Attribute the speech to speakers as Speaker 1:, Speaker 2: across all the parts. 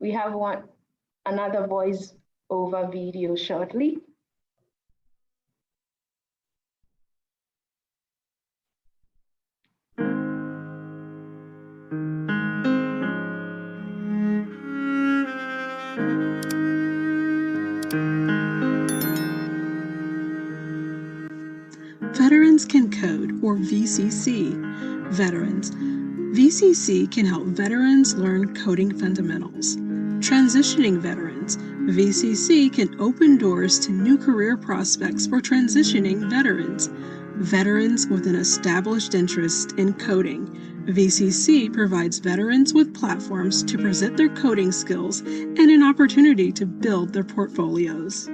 Speaker 1: We have another voice over video shortly.
Speaker 2: Veterans Can Code, or VCC. Veterans. VCC can help veterans learn coding fundamentals. Transitioning veterans. VCC can open doors to new career prospects for transitioning veterans. Veterans with an established interest in coding. VCC provides veterans with platforms to present their coding skills and an opportunity to build their portfolios.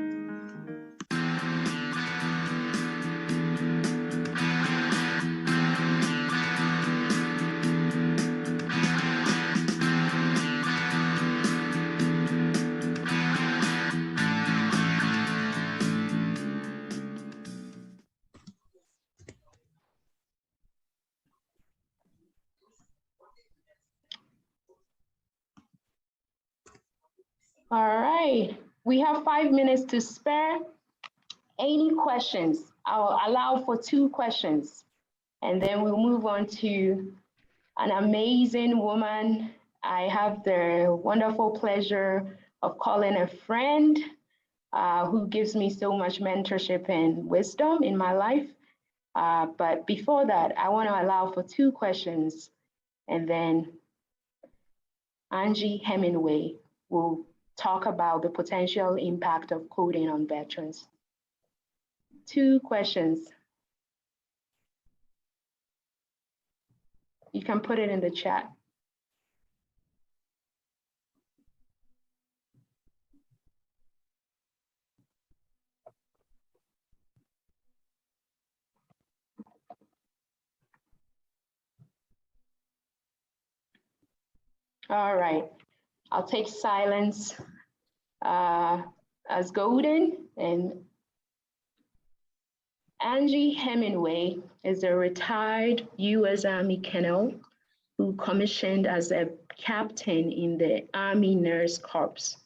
Speaker 1: All right, we have 5 minutes to spare. Any questions? I'll allow for 2 questions, and then we'll move on to an amazing woman. I have the wonderful pleasure of calling a friend who gives me so much mentorship and wisdom in my life. But before that, I want to allow for 2 questions, and then Angie Hemingway will talk about the potential impact of coding on veterans. 2 questions. You can put it in the chat. All right, I'll take silence as golden. And Angie Hemingway is a retired U.S. Army colonel who commissioned as a captain in the Army Nurse Corps.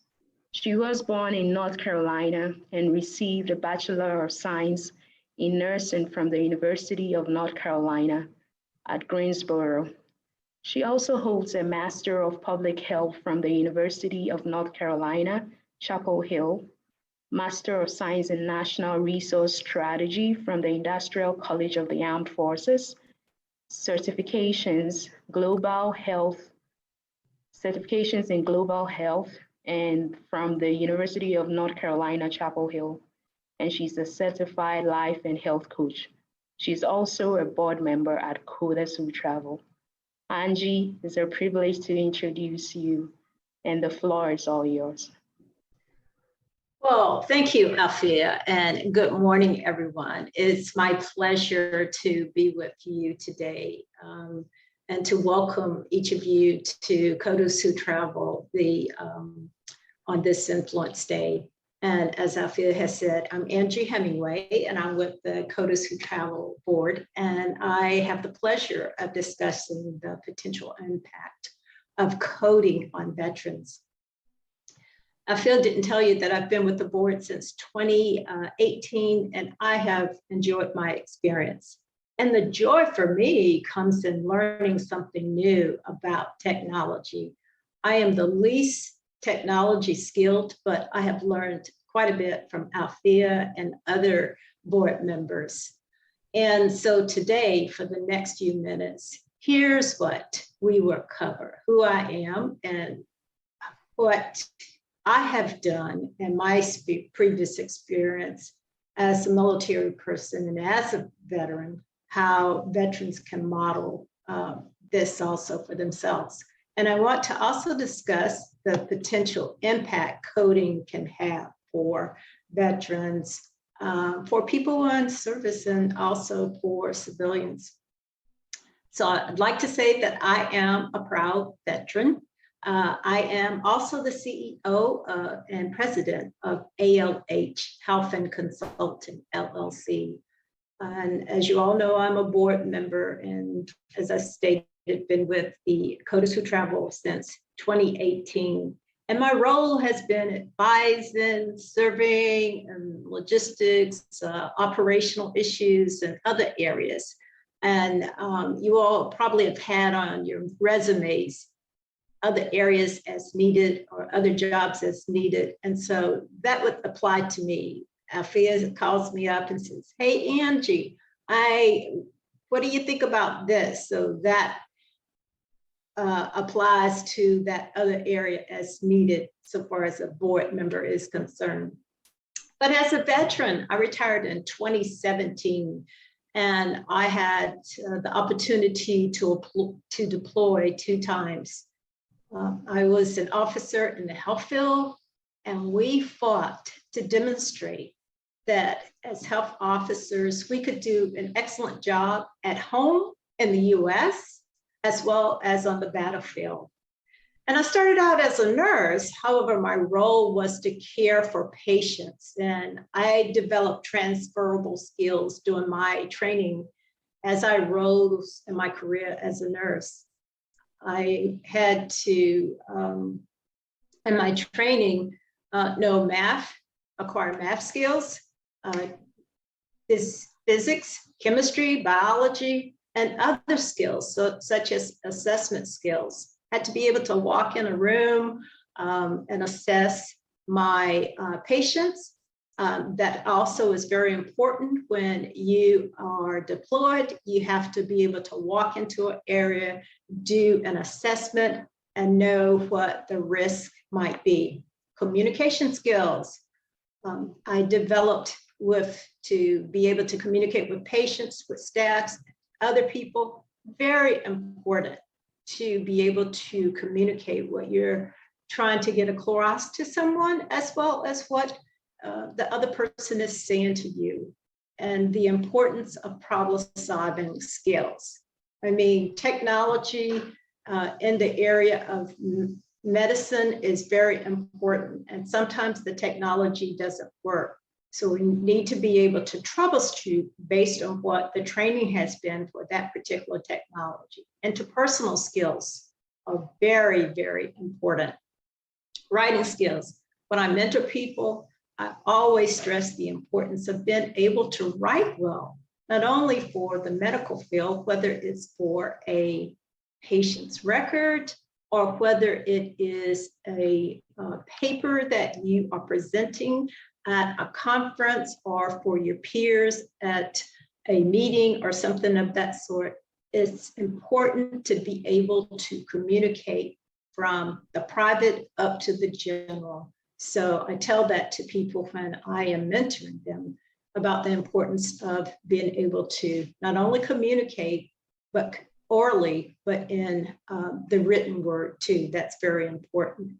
Speaker 1: She was born in North Carolina and received a Bachelor of Science in Nursing from the University of North Carolina at Greensboro. She also holds a Master of Public Health from the University of North Carolina, Chapel Hill, Master of Science in National Resource Strategy from the Industrial College of the Armed Forces, certifications in global health, and from the University of North Carolina, Chapel Hill. And she's a certified life and health coach. She's also a board member at Coders Who Travel. Angie, it's a privilege to introduce you, and the floor is all yours.
Speaker 3: Well, thank you, Althea, and good morning, everyone. It's my pleasure to be with you today and to welcome each of you to Coders Who Travel on this Influence Day. And as Althea has said, I'm Angie Hemingway, and I'm with the Coders Who Travel Board, and I have the pleasure of discussing the potential impact of coding on veterans. Althea didn't tell you that I've been with the board since 2018, and I have enjoyed my experience. And the joy for me comes in learning something new about technology. I am the least technology skilled, but I have learned quite a bit from Althea and other board members. And so today, for the next few minutes, here's what we will cover: who I am and what I have done in my previous experience as a military person and as a veteran, how veterans can model this also for themselves. And I want to also discuss the potential impact coding can have for veterans, for people in service, and also for civilians. So I'd like to say that I am a proud veteran. I am also the CEO and president of ALH Health and Consulting, LLC. And as you all know, I'm a board member, and as I stated, been with the Coders Who Travel since 2018. And my role has been advising, serving, and logistics, operational issues, and other areas. And you all probably have had on your resumes other areas as needed or other jobs as needed. And so that would apply to me. Alfia calls me up and says, hey, Angie, what do you think about this? So that applies to that other area as needed so far as a board member is concerned. But as a veteran, I retired in 2017, and I had the opportunity to deploy 2 times. I was an officer in the health field, and we fought to demonstrate that as health officers, we could do an excellent job at home in the US, as well as on the battlefield. And I started out as a nurse. However, my role was to care for patients, and I developed transferable skills during my training as I rose in my career as a nurse. I had to, in my training, know math, acquire math skills, physics, chemistry, biology, and other skills, such as assessment skills. I had to be able to walk in a room and assess my patients. That also is very important when you are deployed. You have to be able to walk into an area, do an assessment, and know what the risk might be. Communication skills. I developed to be able to communicate with patients, with staffs, other people. Very important to be able to communicate what you're trying to get across to someone, as well as what the other person is saying to you, and the importance of problem-solving skills. I mean, technology in the area of medicine is very important, and sometimes the technology doesn't work. So we need to be able to troubleshoot based on what the training has been for that particular technology. Interpersonal skills are very, very important. Writing skills. When I mentor people, I always stress the importance of being able to write well, not only for the medical field, whether it's for a patient's record or whether it is a paper that you are presenting at a conference or for your peers at a meeting or something of that sort. It's important to be able to communicate from the private up to the general. So I tell that to people when I am mentoring them about the importance of being able to not only communicate, but orally, but in the written word too. That's very important.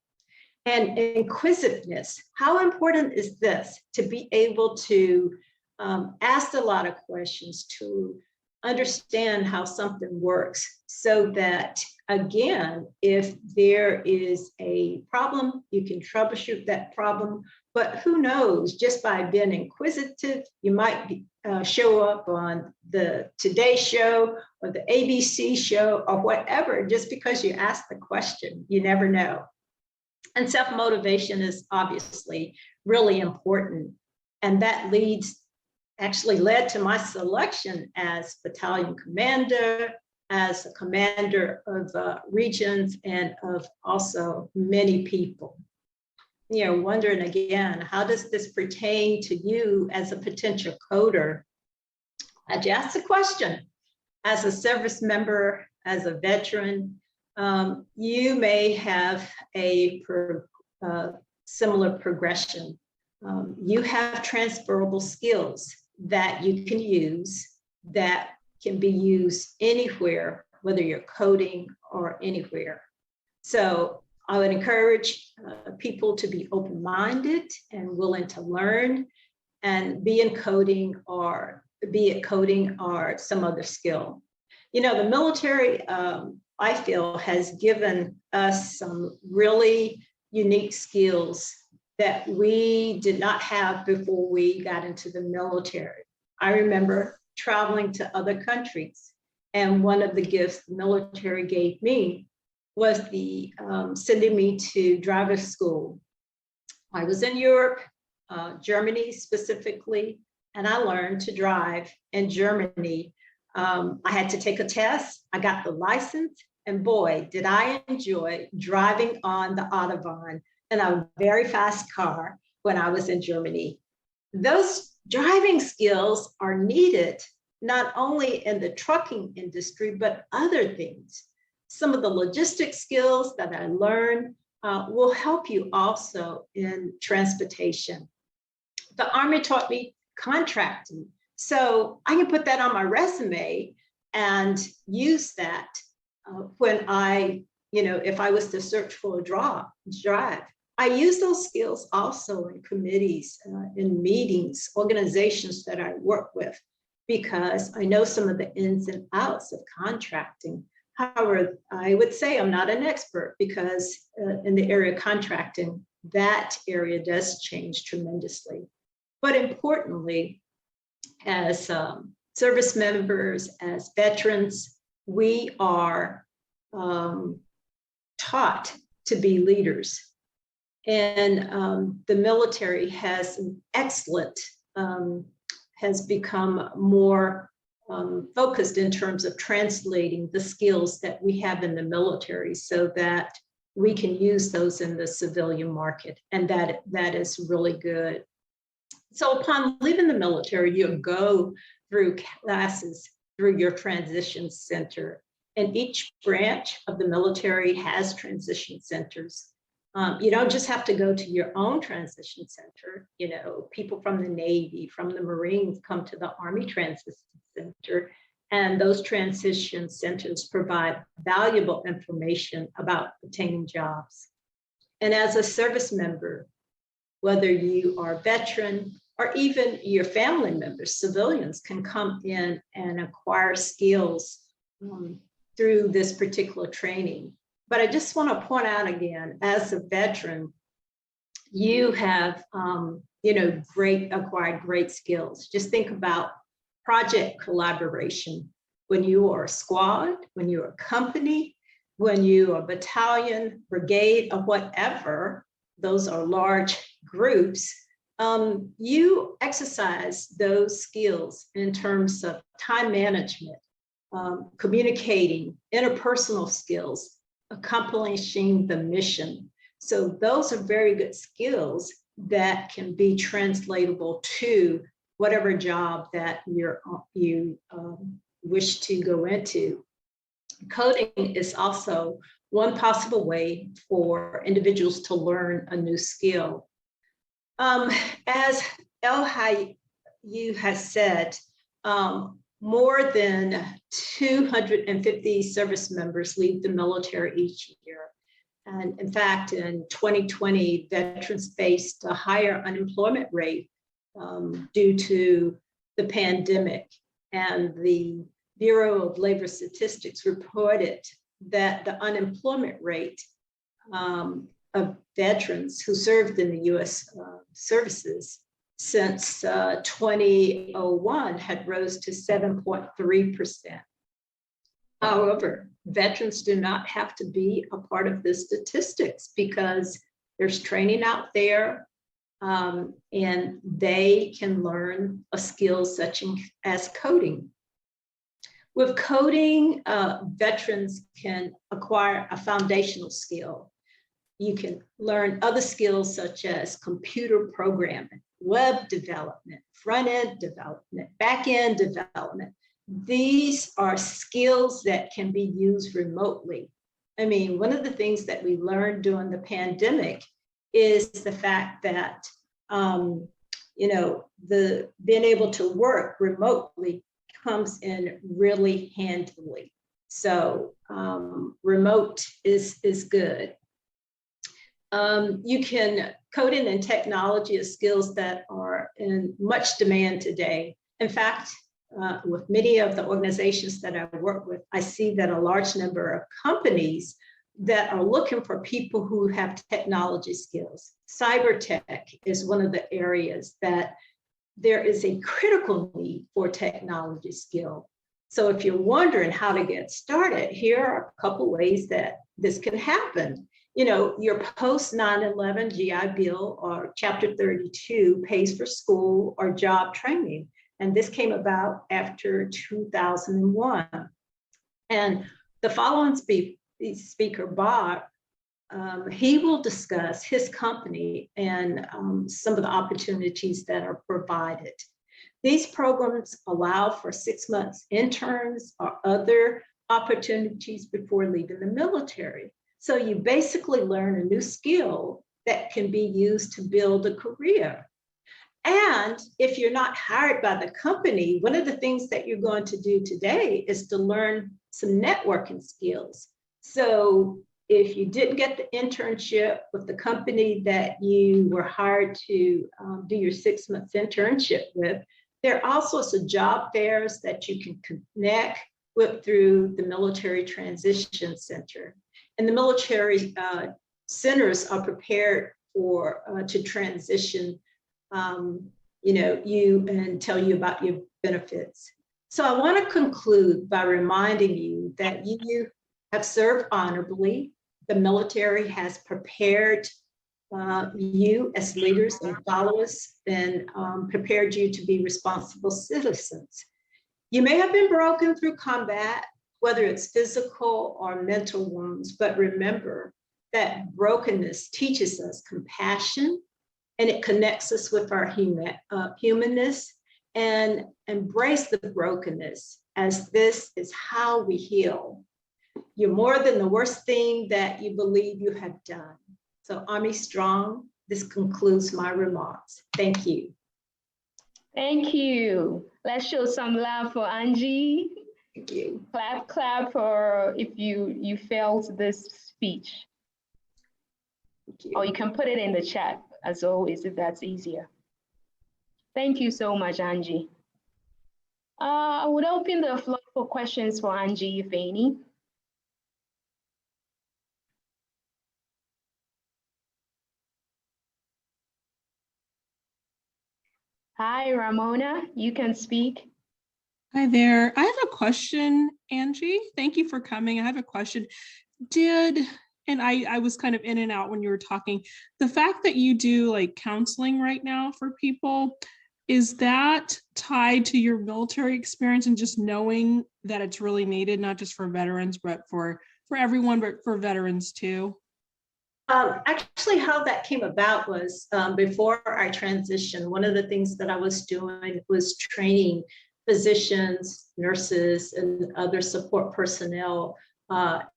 Speaker 3: And inquisitiveness. How important is this? To be able to ask a lot of questions, to understand how something works, so that, again, if there is a problem, you can troubleshoot that problem. But who knows, just by being inquisitive, you might show up on the Today Show or the ABC show or whatever, just because you ask the question. You never know. And self-motivation is obviously really important. And that actually led to my selection as battalion commander, as a commander of regions, and of also many people. You know, wondering again, how does this pertain to you as a potential coder? I'd ask the question. As a service member, as a veteran, you may have a similar progression. You have transferable skills that you can use, that can be used anywhere, whether you're coding or anywhere. So I would encourage people to be open-minded and willing to learn, and be it coding or some other skill. You know, the military, I feel, has given us some really unique skills that we did not have before we got into the military. I remember traveling to other countries, and one of the gifts the military gave me was the sending me to driver's school. I was in Europe, Germany specifically, and I learned to drive in Germany. I had to take a test. I got the license, and boy, did I enjoy driving on the Autobahn in a very fast car when I was in Germany. Those driving skills are needed not only in the trucking industry, but other things. Some of the logistic skills that I learned will help you also in transportation. The Army taught me contracting, so I can put that on my resume and use that when I, if I was to search for a drive. I use those skills also in committees, in meetings, organizations that I work with, because I know some of the ins and outs of contracting. However, I would say I'm not an expert because in the area of contracting, that area does change tremendously. But importantly, as service members, as veterans, we are taught to be leaders. And the military has an excellent, has become more focused in terms of translating the skills that we have in the military so that we can use those in the civilian market. And that is really good. So upon leaving the military, you go through classes through your transition center. And each branch of the military has transition centers. You don't just have to go to your own transition center. People from the Navy, from the Marines come to the Army Transition Center, and those transition centers provide valuable information about obtaining jobs. And as a service member, whether you are a veteran or even your family members, civilians can come in and acquire skills through this particular training. But I just want to point out again, as a veteran, you have, acquired great skills. Just think about project collaboration. When you are a squad, when you're a company, when you are a battalion, brigade, or whatever, those are large groups, you exercise those skills in terms of time management, communicating, interpersonal skills, accomplishing the mission. So those are very good skills that can be translatable to whatever job that you wish to go into. Coding is also one possible way for individuals to learn a new skill. As you has said, more than 250 service members leave the military each year. And in fact, in 2020, veterans faced a higher unemployment rate due to the pandemic. And the Bureau of Labor Statistics reported that the unemployment rate of veterans who served in the U.S. services since 2001 had rose to 7.3%. However, veterans do not have to be a part of the statistics because there's training out there and they can learn a skill such as coding. With coding, veterans can acquire a foundational skill. You can learn other skills such as computer programming, web development, front-end development, back-end development. These are skills that can be used remotely. I mean, one of the things that we learned during the pandemic is the fact that, the being able to work remotely comes in really handily. So remote is good. You can coding and technology is skills that are in much demand today. In fact, with many of the organizations that I work with, I see that a large number of companies that are looking for people who have technology skills. Cyber tech is one of the areas that there is a critical need for technology skill. So if you're wondering how to get started, here are a couple ways that this can happen. You know, your post 9/11 GI Bill or Chapter 32 pays for school or job training. And this came about after 2001. And the following speaker, Bob, he will discuss his company and some of the opportunities that are provided. These programs allow for 6 months interns or other opportunities before leaving the military. So you basically learn a new skill that can be used to build a career. And if you're not hired by the company, one of the things that you're going to do today is to learn some networking skills. So if you didn't get the internship with the company that you were hired to do your 6 months internship with, there are all sorts of job fairs that you can connect with through the Military Transition Center. And the military centers are prepared for to transition you and tell you about your benefits. So I want to conclude by reminding you that you have served honorably. The military has prepared you as leaders and followers and prepared you to be responsible citizens. You may have been broken through combat, whether it's physical or mental wounds, but remember that brokenness teaches us compassion, and it connects us with our humanness, and embrace the brokenness, as this is how we heal. You're more than the worst thing that you believe you have done. So Army Strong, this concludes my remarks. Thank you.
Speaker 1: Thank you. Let's show some love for Angie.
Speaker 3: Thank you.
Speaker 1: Clap, clap for if you felt this speech.
Speaker 3: Thank you.
Speaker 1: Or you can put it in the chat as always, if that's easier. Thank you so much, Angie. I would open the floor for questions for Angie, if any. Hi, Ramona, you can speak.
Speaker 2: Hi there. I have a question, Angie. Thank you for coming. I have a question. And I was kind of in and out when you were talking. The fact that you do like counseling right now for people, is that tied to your military experience and just knowing that it's really needed, not just for veterans, but for everyone, but for veterans too?
Speaker 3: Actually, how that came about was before I transitioned, one of the things that I was doing was training physicians, nurses, and other support personnel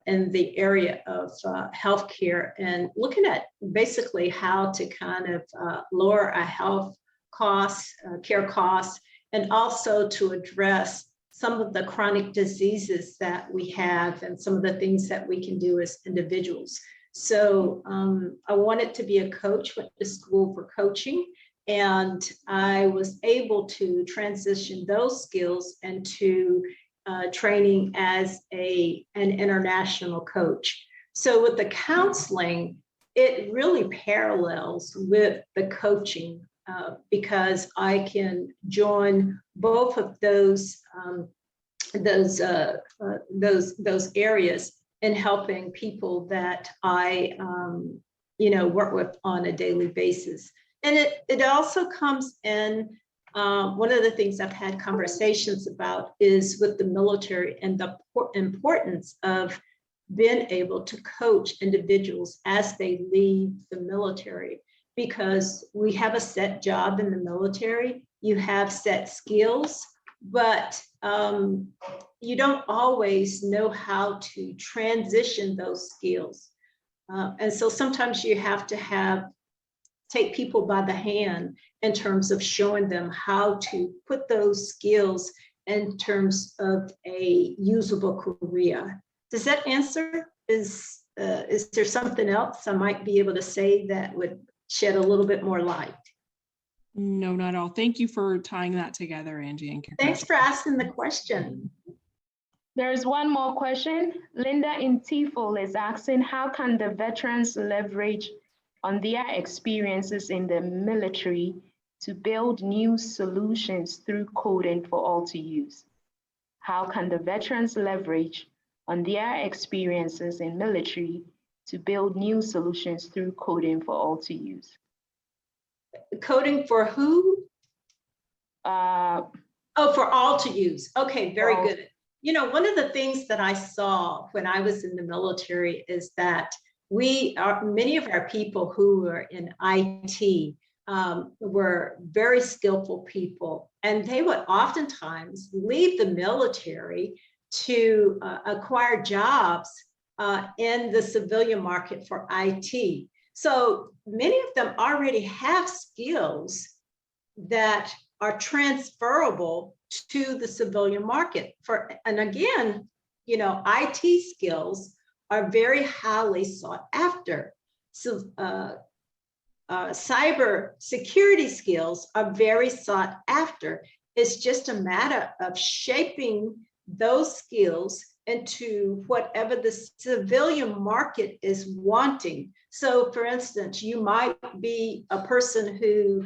Speaker 3: in the area of healthcare, and looking at basically how to kind of lower our health costs, care costs, and also to address some of the chronic diseases that we have and some of the things that we can do as individuals. So I wanted to be a coach, went to school for coaching, and I was able to transition those skills into training as an international coach. So with the counseling, it really parallels with the coaching because I can join both of those areas in helping people that I work with on a daily basis. And it also comes in, one of the things I've had conversations about is with the military and the importance of being able to coach individuals as they leave the military, because we have a set job in the military, you have set skills, but you don't always know how to transition those skills. And so sometimes you have to take people by the hand in terms of showing them how to put those skills in terms of a usable career. Does that answer? Is there something else I might be able to say that would shed a little bit more light?
Speaker 2: No, not at all. Thank you for tying that together, Angie. And
Speaker 3: thanks for asking the question.
Speaker 1: There's one more question. Linda in Tifel is asking, how can the veterans leverage on their experiences in the military to build new solutions through coding for all to use? How can the veterans leverage on their experiences in military to build new solutions through coding for all to use.
Speaker 3: Coding for who? Oh, for all to use. Okay, very good. You know, one of the things that I saw when I was in the military is that many of our people who were in IT were very skillful people, and they would oftentimes leave the military to acquire jobs in the civilian market for IT. So many of them already have skills that are transferable to the civilian market. And again, you know, IT skills are very highly sought after. So cyber security skills are very sought after. It's just a matter of shaping those skills into whatever the civilian market is wanting. So for instance, you might be a person who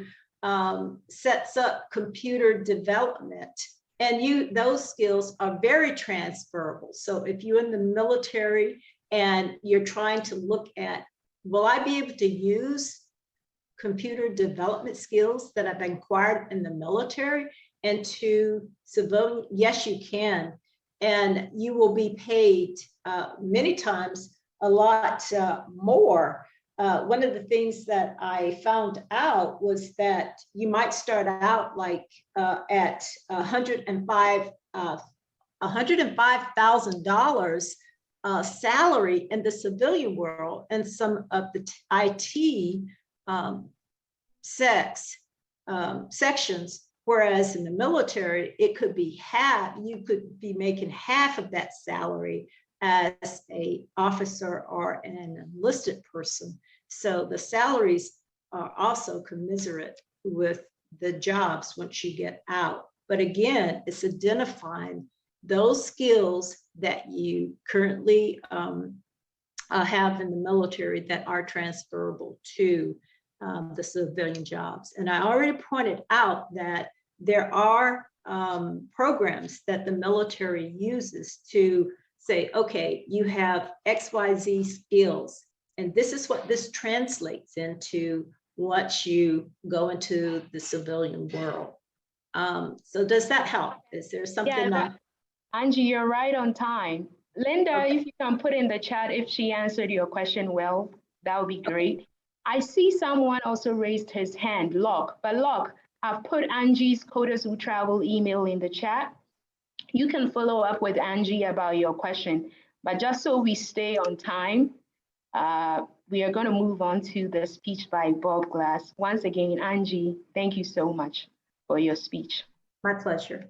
Speaker 3: sets up computer development, and those skills are very transferable. So if you're in the military and you're trying to look at, will I be able to use computer development skills that I've acquired in the military into civilian? Yes, you can. And you will be paid many times a lot more. One of the things that I found out was that you might start out like at $105,000 salary in the civilian world, and some of the IT sections, whereas in the military, it could be half. You could be making half of that salary as an officer or an enlisted person. So the salaries are also commensurate with the jobs once you get out. But again, it's identifying those skills that you currently have in the military that are transferable to the civilian jobs. And I already pointed out that there are programs that the military uses to say, okay, you have XYZ skills, and this is what this translates into once you go into the civilian world. So does that help? Is there something?
Speaker 1: Yeah, Angie, you're right on time. Linda,
Speaker 3: Okay.
Speaker 1: if you can put in the chat if she answered your question well, that would be great. I see someone also raised his hand, Locke. But Locke, I've put Angie's Coders Who Travel email in the chat. You can follow up with Angie about your question. But just so we stay on time, we are going to move on to the speech by Bob Glass. Once again, Angie, thank you so much for your speech.
Speaker 3: My pleasure.